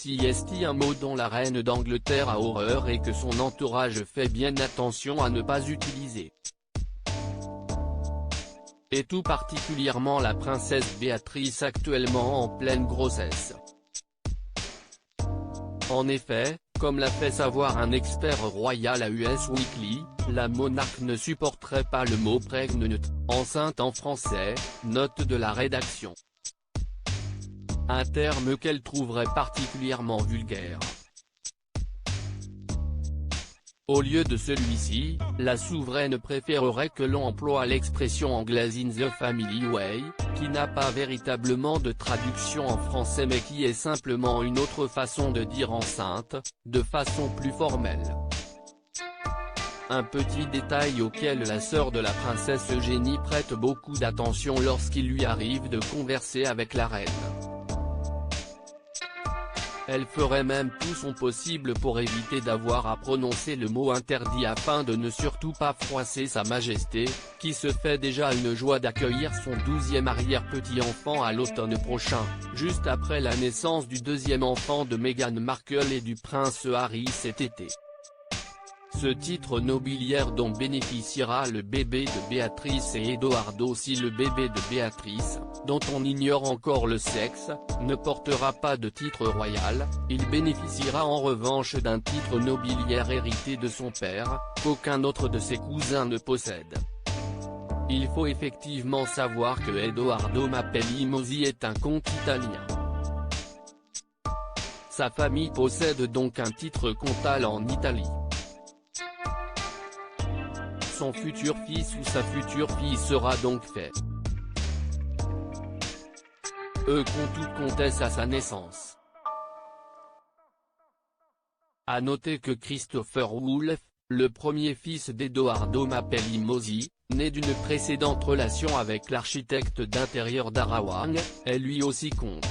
Si est un mot dont la reine d'Angleterre a horreur et que son entourage fait bien attention à ne pas utiliser. Et tout particulièrement la princesse Béatrice actuellement en pleine grossesse. En effet, comme l'a fait savoir un expert royal à Us Weekly, la monarque ne supporterait pas le mot pregnant, enceinte en français, note de la rédaction. Un terme qu'elle trouverait particulièrement vulgaire. Au lieu de celui-ci, la souveraine préférerait que l'on emploie l'expression anglaise in the family way, qui n'a pas véritablement de traduction en français mais qui est simplement une autre façon de dire enceinte, de façon plus formelle. Un petit détail auquel la sœur de la princesse Eugénie prête beaucoup d'attention lorsqu'il lui arrive de converser avec la reine. Elle ferait même tout son possible pour éviter d'avoir à prononcer le mot interdit afin de ne surtout pas froisser sa majesté, qui se fait déjà une joie d'accueillir son 12e arrière-petit-enfant à l'automne prochain, juste après la naissance du deuxième enfant de Meghan Markle et du prince Harry cet été. Ce titre nobiliaire dont bénéficiera le bébé de Béatrice et Edoardo si le bébé de Béatrice, dont on ignore encore le sexe, ne portera pas de titre royal, il bénéficiera en revanche d'un titre nobiliaire hérité de son père, qu'aucun autre de ses cousins ne possède. Il faut effectivement savoir que Edoardo Mapelli Mossi est un comte italien. Sa famille possède donc un titre comtal en Italie. Son futur fils ou sa future fille sera donc fait toute comtesse à sa naissance. À noter que Christopher Wolfe, le premier fils d'Edoardo Mapelli Mossi, né d'une précédente relation avec l'architecte d'intérieur d'Arawang, est lui aussi comte.